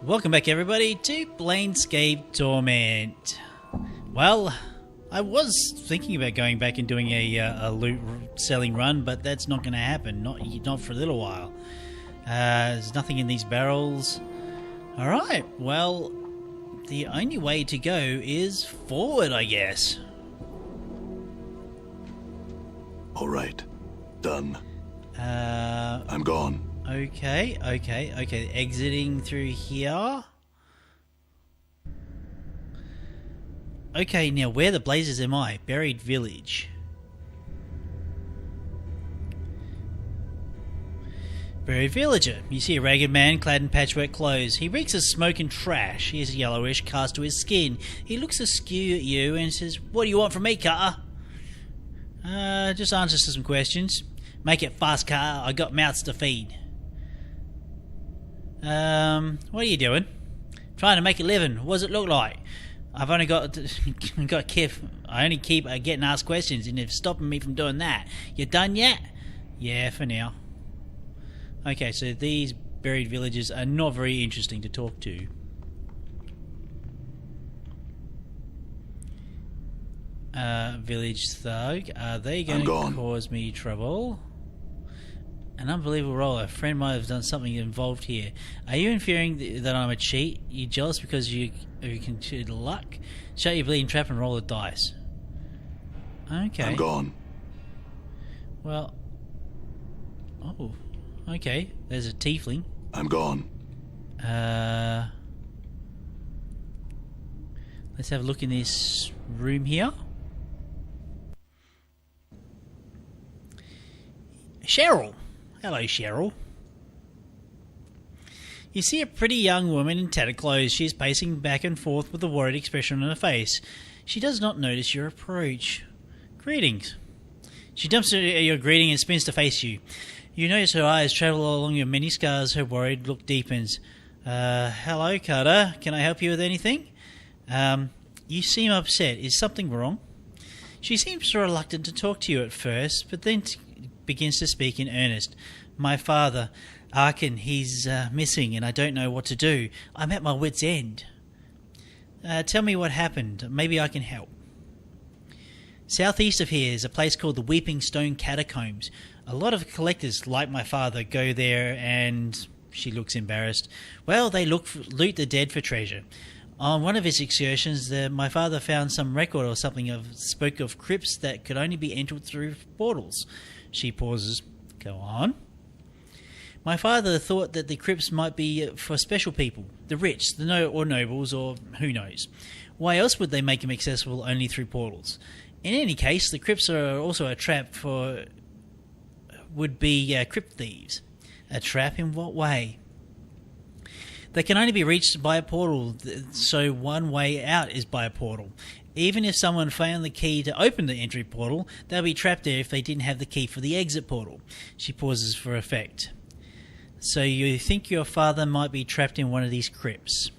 Welcome back everybody to Planescape Torment. Well, I was thinking about going back and doing a loot selling run, but that's not going to happen, not for a little while. There's nothing in these barrels. Alright, well, the only way to go is forward, I guess. Alright, done. I'm gone. Okay. Exiting through here. Okay, now where the blazes am I? Buried village. Buried villager. You see a ragged man clad in patchwork clothes. He reeks of smoke and trash. He is yellowish, cast to his skin. He looks askew at you and says, "What do you want from me, Carter?" Just answer some questions. Make it fast, Carter. I got mouths to feed. What are you doing? Trying to make a living. What does it look like? I've only got I only keep getting asked questions, and it's stopping me from doing that. You done yet? Yeah, for now. Okay, so these buried villagers are not very interesting to talk to. Village thug. Are they going to cause me trouble? An unbelievable roll. A friend might have done something involved here. Are you inferring that I'm a cheat? You jealous because you can choose luck? Shut your bleeding trap and roll the dice. Okay. I'm gone. Well. Oh. Okay. There's a tiefling. I'm gone. Let's have a look in this room here. Cheryl. Hello, Cheryl. You see a pretty young woman in tattered clothes. She is pacing back and forth with a worried expression on her face. She does not notice your approach. Greetings. She dumps your greeting and spins to face you. You notice her eyes travel along your many scars. Her worried look deepens. Hello, Carter. Can I help you with anything? You seem upset. Is something wrong? She seems reluctant to talk to you at first, but then begins to speak in earnest. My father, Arkin, he's missing and I don't know what to do. I'm at my wit's end. Tell me what happened. Maybe I can help. Southeast of here is a place called the Weeping Stone Catacombs. A lot of collectors, like my father, go there and... She looks embarrassed. Well, they loot the dead for treasure. On one of his excursions, my father found some record or something spoke of crypts that could only be entered through portals. She pauses. Go on. My father thought that the crypts might be for special people, the rich, or nobles, or who knows. Why else would they make them accessible only through portals? In any case, the crypts are also a trap for would-be crypt thieves. A trap in what way? They can only be reached by a portal, so one way out is by a portal. Even if someone found the key to open the entry portal, they'll be trapped there if they didn't have the key for the exit portal. She pauses for effect. So you think your father might be trapped in one of these crypts?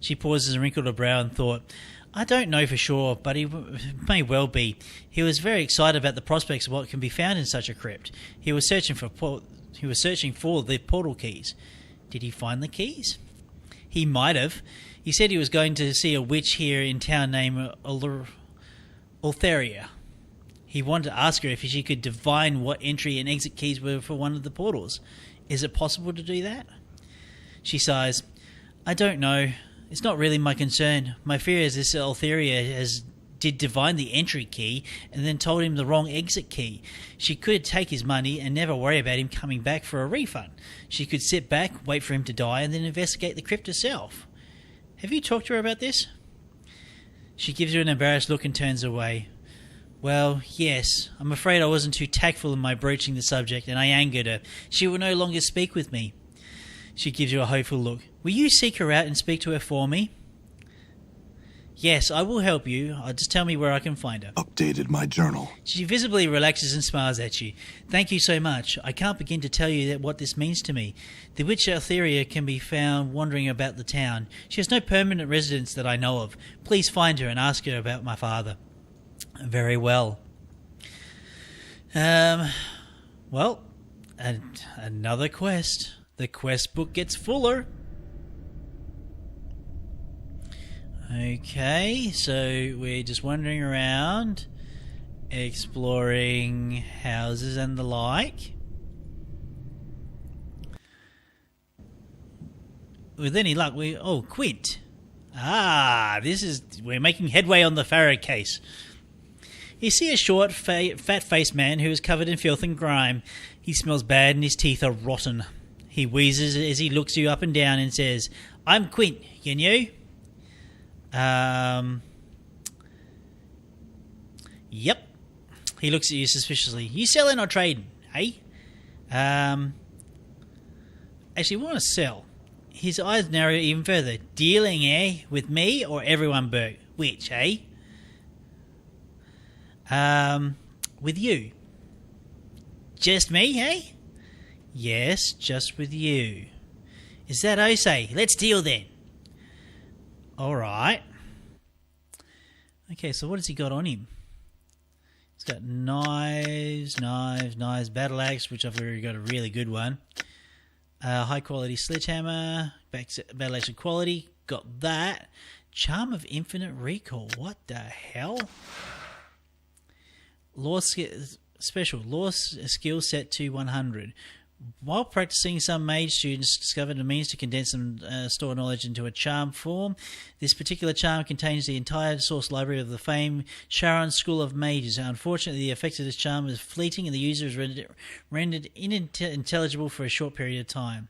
She pauses and wrinkled her brow and thought, I don't know for sure, but he may well be. He was very excited about the prospects of what can be found in such a crypt. He was searching for the portal keys. Did he find the keys? He might have. He said he was going to see a witch here in town named Ultheria. He wanted to ask her if she could divine what entry and exit keys were for one of the portals. Is it possible to do that? She sighs. I don't know. It's not really my concern. My fear is this Ultheria did divine the entry key and then told him the wrong exit key. She could take his money and never worry about him coming back for a refund. She could sit back, wait for him to die, and then investigate the crypt herself. Have you talked to her about this? She gives you an embarrassed look and turns away. Well, yes. I'm afraid I wasn't too tactful in my broaching the subject, and I angered her. She will no longer speak with me. She gives you a hopeful look. Will you seek her out and speak to her for me? Yes, I will help you. Just tell me where I can find her. Updated my journal. She visibly relaxes and smiles at you. Thank you so much. I can't begin to tell you what this means to me. The witch Ultheria can be found wandering about the town. She has no permanent residence that I know of. Please find her and ask her about my father. Very well. Well, another quest. The quest book gets fuller. Okay, so we're just wandering around, exploring houses and the like. With any luck, Quint. We're making headway on the Pharod case. You see a short, fat-faced man who is covered in filth and grime. He smells bad and his teeth are rotten. He wheezes as he looks you up and down and says, "I'm Quint, you new?" Yep. He looks at you suspiciously. You selling or trading, hey? Actually, we want to sell. His eyes narrow even further. Dealing, eh? With me or everyone, Bert? Which, eh? With you. Just me, eh? Yes, just with you. Is that I say? Let's deal then. Alright. Okay, so what has he got on him? He's got knives, battle axe, which I've already got a really good one. High quality sledgehammer, battle axe quality, got that. Charm of infinite recall, what the hell? Special law skill set to 100. While practicing, some mage students discovered a means to condense and store knowledge into a charm form. This particular charm contains the entire source library of the famed Sharon School of Mages. Unfortunately, the effect of this charm is fleeting and the user is rendered unintelligible for a short period of time.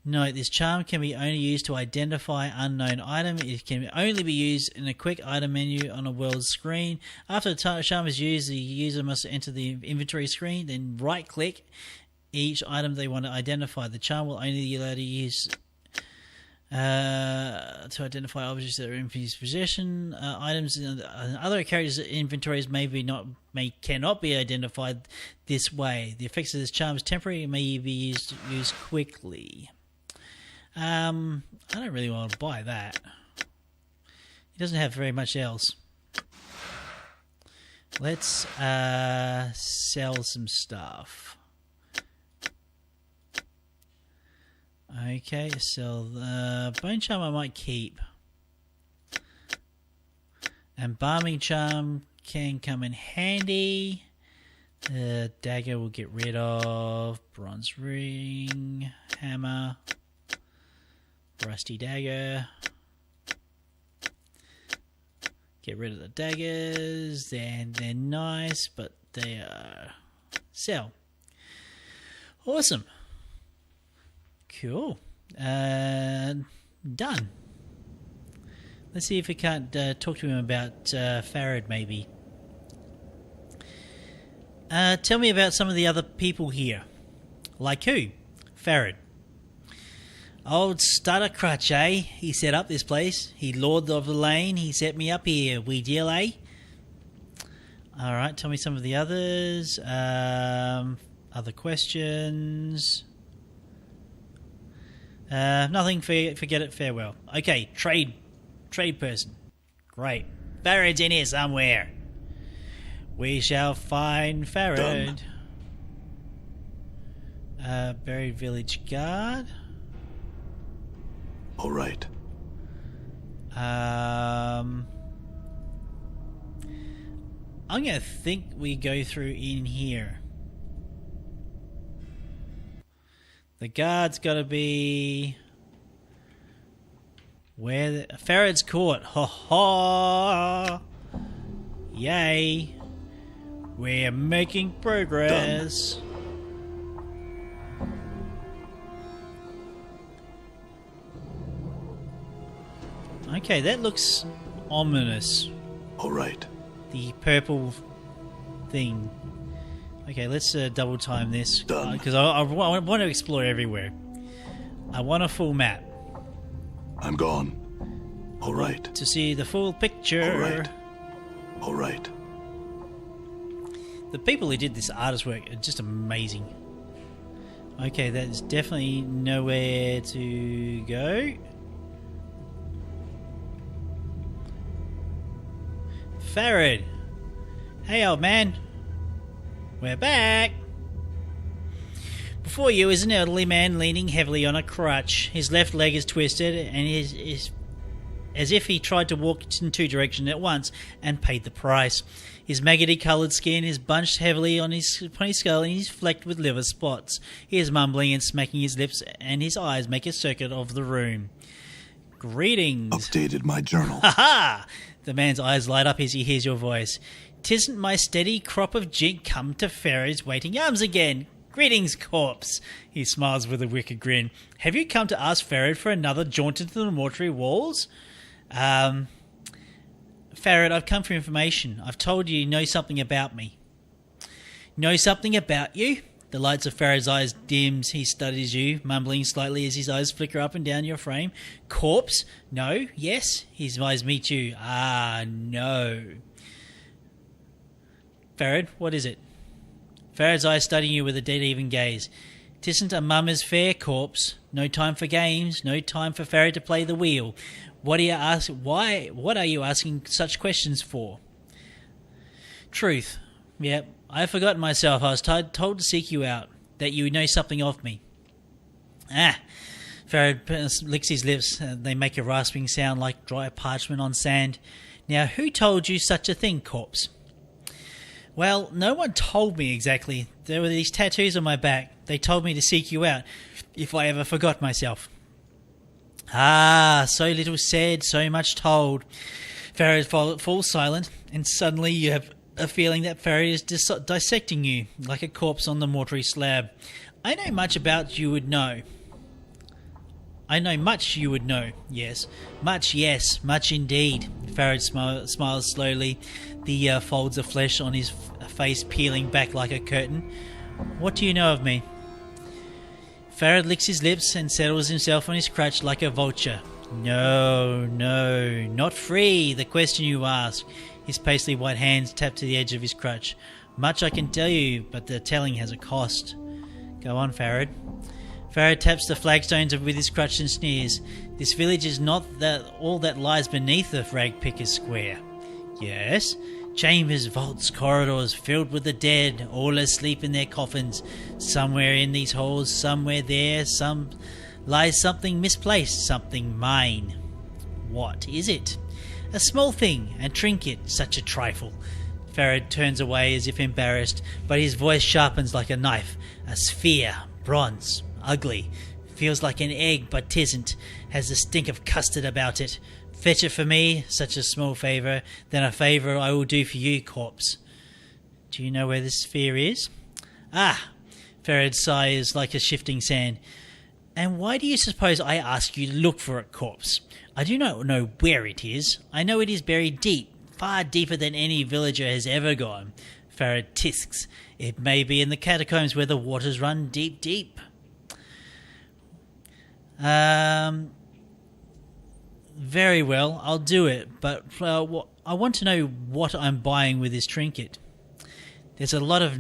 Note, this charm can be only used to identify unknown item. It can only be used in a quick item menu on a world screen. After the charm is used, the user must enter the inventory screen, then right-click each item they want to identify. The charm will only be allowed to use to identify objects that are in his possession. Items and other characters' inventories cannot be identified this way. The effects of this charm is temporary and may be used quickly. I don't really want to buy that. He doesn't have very much else. Let's sell some stuff. Okay, sell the bone charm I might keep. And balming charm can come in handy. The dagger we'll get rid of. Bronze ring, hammer, rusty dagger. Get rid of the daggers. They're nice, but they are sell. Awesome. Cool. Done. Let's see if we can't talk to him about Pharod, maybe. Tell me about some of the other people here. Like who? Pharod. Old stutter crutch, eh? He set up this place. He lord of the lane. He set me up here. We deal, eh? Alright, tell me some of the others. Other questions. Nothing, forget it, farewell. Okay, trade person. Great. Pharod's in here somewhere. We shall find Pharod. Buried village guard. All right. I'm gonna think we go through in here. The guard's got to be where the Pharod's court. Ha ha! Yay! We're making progress. Done. Okay, that looks ominous. All right. The purple thing. Okay, let's double time this because I want to explore everywhere. I want a full map. I'm gone. All right. To see the full picture. All right. All right. The people who did this artist work are just amazing. Okay, that's definitely nowhere to go. Pharod. Hey, old man. We're back. Before you is an elderly man leaning heavily on a crutch. His left leg is twisted and as if he tried to walk in two directions at once and paid the price. His maggoty-coloured skin is bunched heavily on his skull and he's flecked with liver spots. He is mumbling and smacking his lips, and his eyes make a circuit of the room. Greetings. Updated my journal. Ha ha! The man's eyes light up as he hears your voice. "'Tisn't my steady crop of jink come to Pharod's waiting arms again. Greetings, corpse." He smiles with a wicked grin. "Have you come to ask Pharod for another jaunt into the mortuary walls?" Pharod, I've come for information. I've told you know something about me. Know something about you? The lights of Pharod's eyes dims. He studies you, mumbling slightly as his eyes flicker up and down your frame. "Corpse? No? Yes?" His eyes meet you. "Ah, no." Pharod, what is it? Pharod's eyes studying you with a dead even gaze. "'Tisn't a mummer's fair, corpse. No time for games. No time for Pharod to play the wheel. What are you What are you asking such questions for?" "Truth. Yep. I've forgotten myself. I was told to seek you out, that you know something of me." "Ah." Pharod licks his lips. They make a rasping sound like dry parchment on sand. "Now, who told you such a thing, corpse?" "Well, no one told me exactly. There were these tattoos on my back. They told me to seek you out, if I ever forgot myself." "Ah, so little said, so much told." Pharod falls silent, and suddenly you have a feeling that Pharod is dissecting you like a corpse on the mortuary slab. I know much you would know. Yes. Much indeed." Pharod smiles slowly, the folds of flesh on his face peeling back like a curtain. "What do you know of me?" Pharod licks his lips and settles himself on his crutch like a vulture. No, not free, the question you ask." His pasty white hands tap to the edge of his crutch. "Much I can tell you, but the telling has a cost." "Go on, Pharod." Pharod taps the flagstones with his crutch and sneers. "This village is not all that lies beneath the rag-picker's square." "Yes?" "Chambers, vaults, corridors filled with the dead, all asleep in their coffins. Somewhere in these halls, somewhere there, lies something misplaced, something mine." "What is it?" "A small thing, a trinket, such a trifle." Pharod turns away as if embarrassed, but his voice sharpens like a knife. "A sphere, bronze, ugly, feels like an egg but tisn't, has the stink of custard about it. Fetch it for me, such a small favour, then a favour I will do for you, corpse." "Do you know where this sphere is?" "Ah!" Pharod's sigh is like a shifting sand. "And why do you suppose I ask you to look for it, corpse? I do not know where it is. I know it is buried deep, far deeper than any villager has ever gone." Pharod tisks. "It may be in the catacombs where the waters run deep, deep." Very well, I'll do it, but I want to know what I'm buying with this trinket. There's a lot of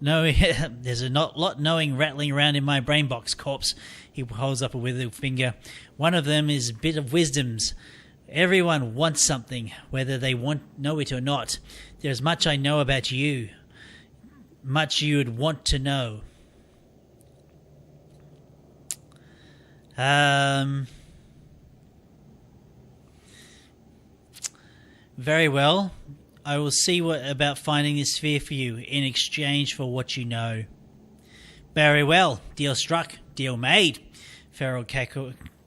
there's a lot knowing rattling around in my brain box, corpse. He holds up a withered finger. "One of them is a bit of wisdom's. Everyone wants something, whether they know it or not. There's much I know about you, much you would want to know." Very well. I will see about finding this sphere for you in exchange for what you know. "Very well. Deal struck. Deal made." Pharod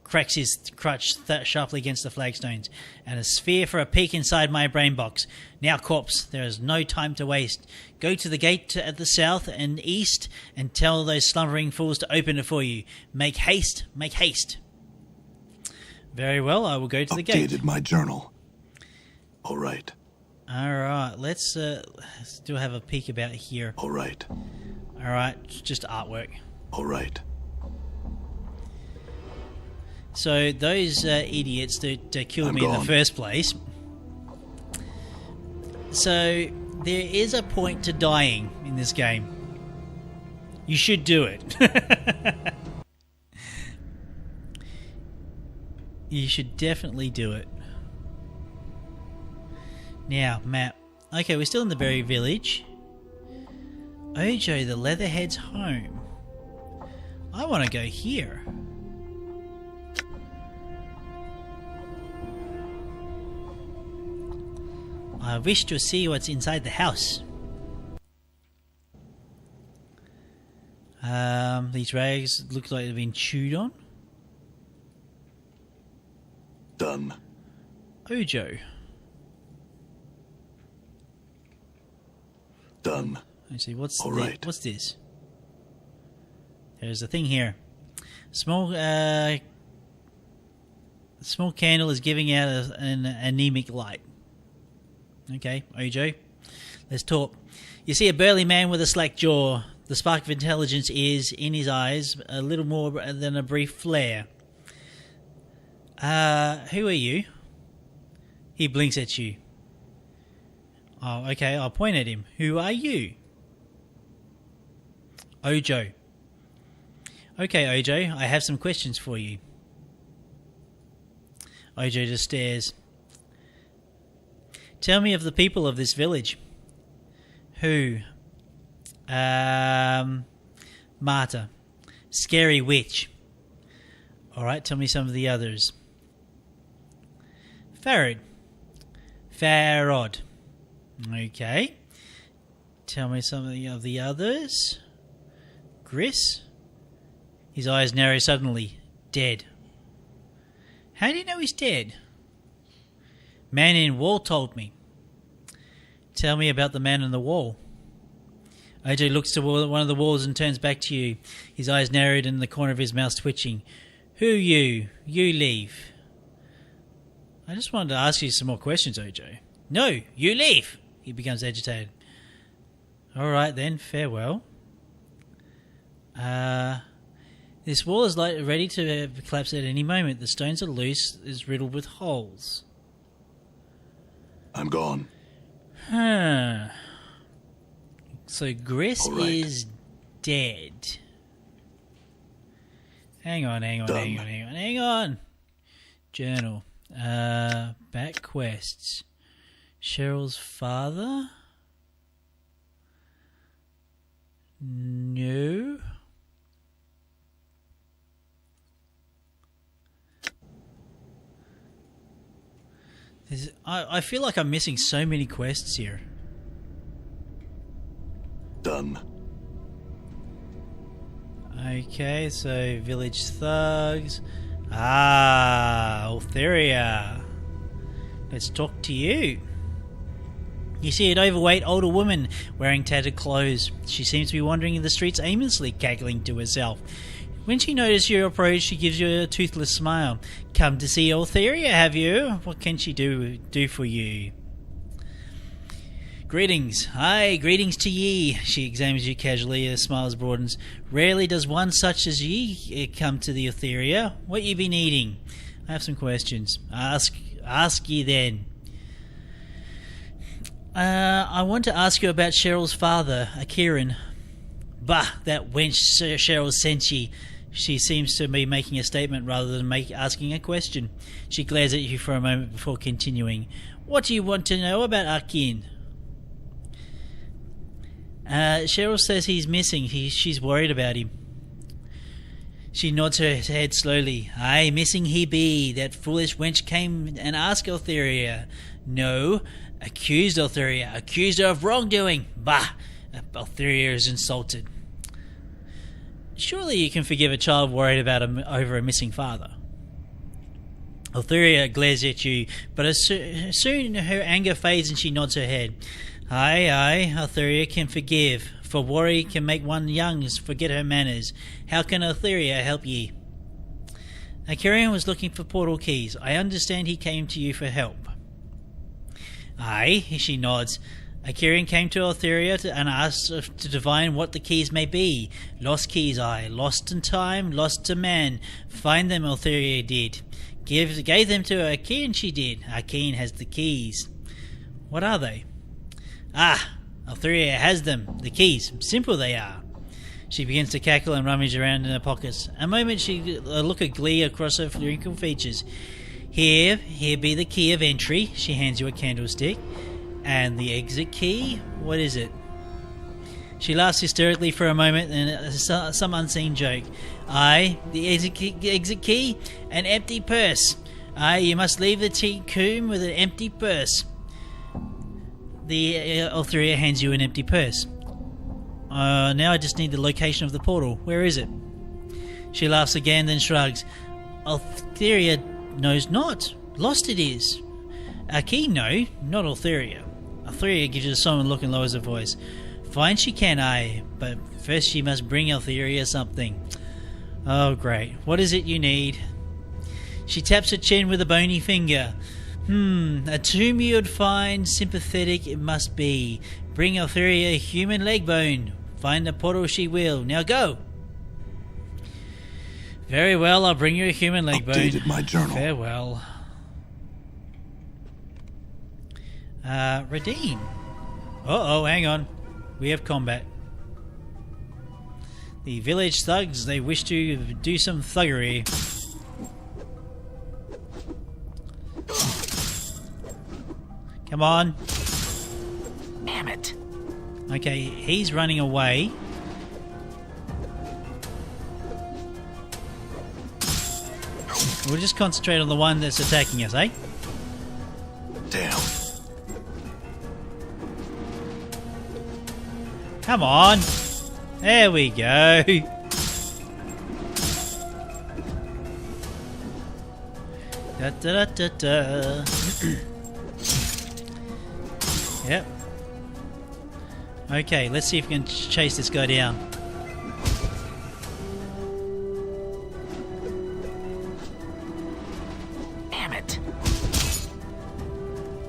cracks his crutch sharply against the flagstones. "And a sphere for a peek inside my brain box. Now, corpse, there is no time to waste. Go to the gate at the south and east and tell those slumbering fools to open it for you. Make haste, make haste." "Very well, I will go to the gate." Updated my journal. All right. Alright, let's still have a peek about here. All right. Alright, just artwork. All right. So those idiots that killed me in the first place. So there is a point to dying in this game. You should do it. You should definitely do it. Now, map. Okay, we're still in the Berry Village. Ojo, the Leatherhead's home. I want to go here. I wish to see what's inside the house. These rags look like they've been chewed on. Done. Ojo. Done. Let's see, what's All right. what's this? There's a thing here. Small candle is giving out an anemic light. Okay, Ojo. Let's talk. You see a burly man with a slack jaw. The spark of intelligence is in his eyes, a little more than a brief flare. Who are you? He blinks at you. Oh, okay, I'll point at him. Who are you? Ojo. Okay, Ojo, I have some questions for you. Ojo just stares. Tell me of the people of this village. Who? Marta. Scary witch. Alright, tell me some of the others. Pharod. Okay. Tell me some of the others. Gris. His eyes narrow suddenly. Dead. How do you know he's dead? Man in wall told me. Tell me about the man on the wall. OJ looks to one of the walls and turns back to you. His eyes narrowed and the corner of his mouth twitching. Who you? You leave. I just wanted to ask you some more questions, OJ. No, you leave. He becomes agitated. All right then, farewell. This wall is ready to collapse at any moment. The stones are loose. It's riddled with holes. I'm gone. Huh. So Gris All right. is dead. Hang on. Journal. Back quests. Cheryl's father? No. I feel like I'm missing so many quests here. Done. Okay, so village thugs. Altheria. Let's talk to you. You see an overweight older woman wearing tattered clothes. She seems to be wandering in the streets aimlessly, cackling to herself. When she notices your approach, she gives you a toothless smile. Come to see Altheria, have you? What can she do for you? Greetings. Aye, greetings to ye. She examines you casually, her smile broadens. Rarely does one such as ye come to the Altheria. What ye be needing? I have some questions. Ask ye then. I want to ask you about Cheryl's father, Akiran. Bah, that wench Cheryl sent ye. She seems to be making a statement rather than asking a question. She glares at you for a moment before continuing. What do you want to know about Akin? Cheryl says he's missing. She's worried about him. She nods her head slowly. Aye, missing he be. That foolish wench came and asked Altheria. No, accused Altheria. Accused her of wrongdoing. Bah, Altheria is insulted. Surely you can forgive a child worried about over a missing father. Altheria glares at you, but soon her anger fades and she nods her head. Aye, Altheria can forgive, for worry can make one young forget her manners. How can Altheria help ye? Akarian was looking for portal keys. I understand he came to you for help. Aye, she nods. Akarian came to Altheria and asked to divine what the keys may be. Lost keys, aye. Lost in time, lost to man. Find them, Altheria did. Gave them to Akeen, she did. Akeen has the keys. What are they? Altheria has them. The keys. Simple they are. She begins to cackle and rummage around in her pockets. A moment she look of glee across her wrinkled features. Here be the key of entry. She hands you a candlestick. And the exit key? What is it? She laughs hysterically for a moment and some unseen joke. Aye, the exit key? An empty purse. Aye, you must leave the tomb with an empty purse. The Altheria hands you an empty purse. Now I just need the location of the portal. Where is it? She laughs again, then shrugs. Altheria knows not. Lost it is. A key, no, not Altheria. Altheria gives you a solemn look and lowers her voice. Fine she can, aye, but first she must bring Altheria something. Oh, great. What is it you need? She taps her chin with a bony finger. A tomb you'd find sympathetic it must be. Bring Altheria a human leg bone. Find the portal she will. Now go! Very well, I'll bring you a human leg bone. Updated my journal. Farewell. Redeem. Uh-oh, hang on. We have combat. The village thugs, they wish to do some thuggery. Come on. Damn it. Okay, he's running away. We'll just concentrate on the one that's attacking us, eh? Damn. Come on. There we go. Da da da da da. Yep. Okay, let's see if we can chase this guy down. Damn it.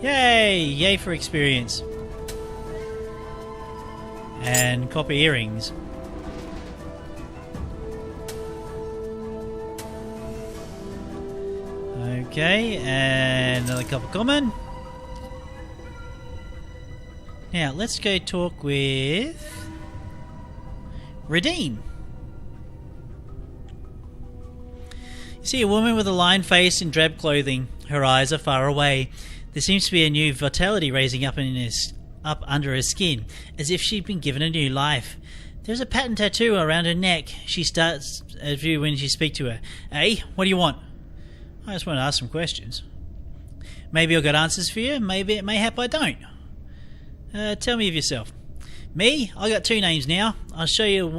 Yay! Yay for experience. And copper earrings. Okay, and another copper common. Now, let's go talk with Redeem. You see a woman with a lined face and drab clothing. Her eyes are far away. There seems to be a new vitality raising up under her skin, as if she'd been given a new life. There's a pattern tattoo around her neck. She starts at you when you speak to her. Hey, what do you want? I just want to ask some questions. Maybe I've got answers for you, mayhap I don't. Tell me of yourself. Me? I got two names now. I'll show you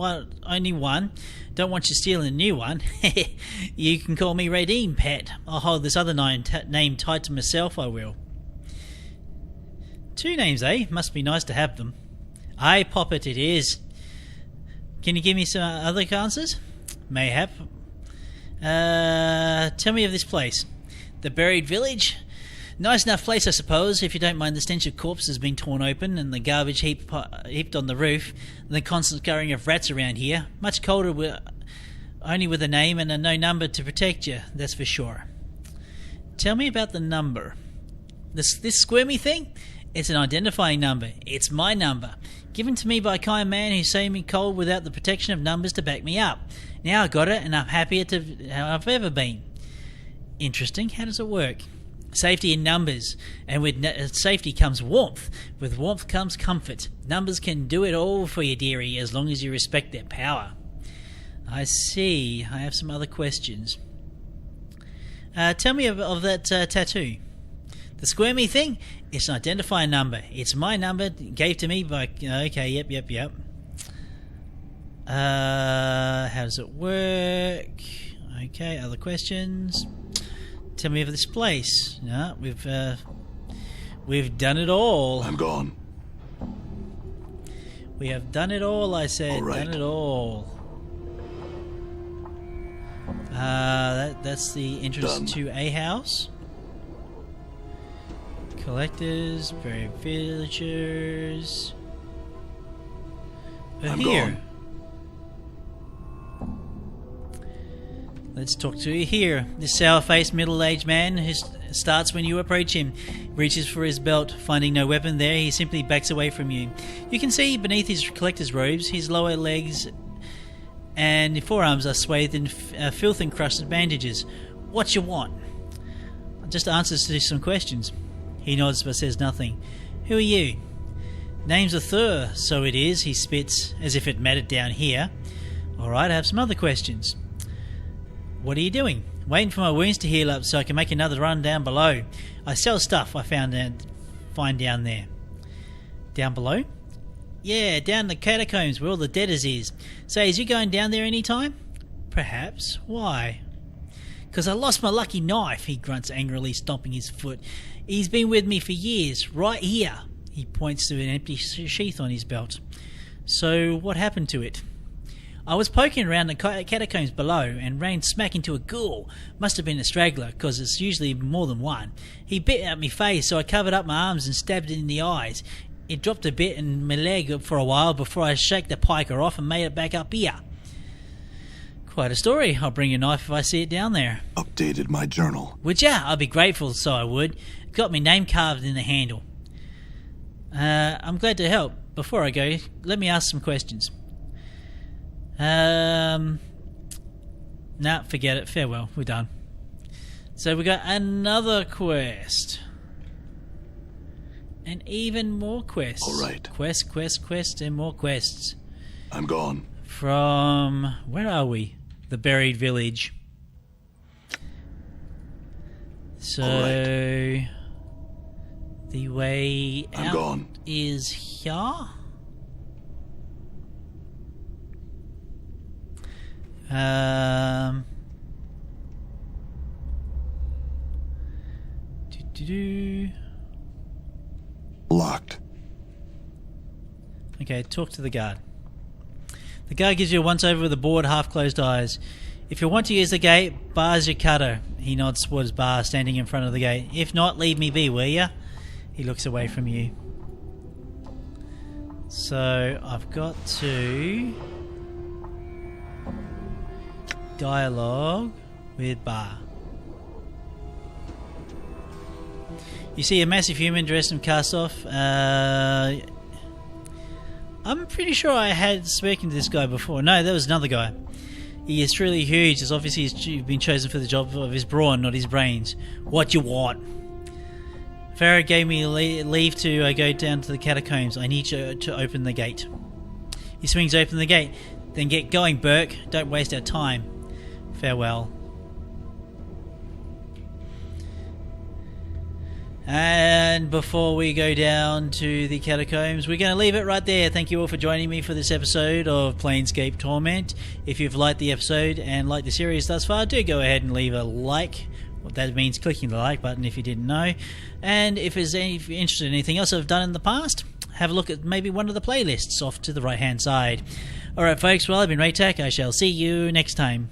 only one. Don't want you stealing a new one. You can call me Redeem, pet. I'll hold this other name tight to myself, I will. Two names, eh? Must be nice to have them. Aye, Poppet, it is. Can you give me some other answers? Mayhap. Tell me of this place. The Buried Village? Nice enough place, I suppose, if you don't mind the stench of corpses being torn open and the garbage heaped on the roof and the constant scurrying of rats around here. Much colder, only with a name and a no number to protect you, that's for sure. Tell me about the number. This squirmy thing? It's an identifying number. It's my number. Given to me by a kind man who saved me cold without the protection of numbers to back me up. Now I got it and I'm happier than I've ever been. Interesting. How does it work? Safety in numbers, and with safety comes warmth. With warmth comes comfort. Numbers can do it all for you, dearie, as long as you respect their power. I see. I have some other questions. Tell me of that tattoo. The squirmy thing? It's an identifying number. It's my number, gave to me by... Okay, yep. How does it work? Okay, other questions? Tell me of this place. No, we've done it all. I'm gone. We have done it all, I said. All right. Done it all. That's the entrance Done. to a house. Collectors, buried villagers. I'm Here. gone. Let's talk to you here. This sour-faced, middle-aged man who starts when you approach him, reaches for his belt. Finding no weapon there, he simply backs away from you. You can see beneath his collector's robes, his lower legs and forearms are swathed in filth-encrusted bandages. What you want? Just answers to some questions. He nods but says nothing. Who are you? Name's Arthur, so it is, he spits, as if it mattered down here. Alright, I have some other questions. What are you doing? Waiting for my wounds to heal up so I can make another run down below. I sell stuff I find down there. Down below? Yeah, down the catacombs where all the deaders is. Say, is you going down there any time? Perhaps. Why? Because I lost my lucky knife, he grunts angrily, stomping his foot. He's been with me for years, right here. He points to an empty sheath on his belt. So, what happened to it? I was poking around the catacombs below and ran smack into a ghoul. Must have been a straggler, because it's usually more than one. He bit at me face, so I covered up my arms and stabbed it in the eyes. It dropped a bit in my leg for a while before I shaked the piker off and made it back up here. Quite a story. I'll bring your knife if I see it down there. Updated my journal. Would ya? I'd be grateful, so I would. Got me name carved in the handle. I'm glad to help. Before I go, let me ask some questions. Nah, forget it. Farewell. We're done. So we got another quest. And even more quests. All right. Quest, and more quests. I'm gone. From... where are we? The buried village. So... All right. The way I'm out gone. Is here. Locked. Okay, talk to the guard. The guard gives you a once-over with a bored, half-closed eyes. If you want to use the gate, bar's your cutter. He nods towards Bar, standing in front of the gate. If not, leave me be, will ya? He looks away from you. So, I've got to... dialogue with Bar. You see a massive human dressed in cast-off. I'm pretty sure I had spoken to this guy before. No, that was another guy. He is truly huge, as obviously he's been chosen for the job of his brawn, not his brains. What you want? Pharod gave me leave to go down to the catacombs. I need you to open the gate. He swings open the gate. Then get going, Burke. Don't waste our time. Farewell. And before we go down to the catacombs, we're going to leave it right there. Thank you all for joining me for this episode of Planescape Torment. If you've liked the episode and liked the series thus far, do go ahead and leave a like. What that means clicking the like button if you didn't know. And if you're interested in anything else I've done in the past, have a look at maybe one of the playlists off to the right hand side. Alright folks, well I've been Raetac. I shall see you next time.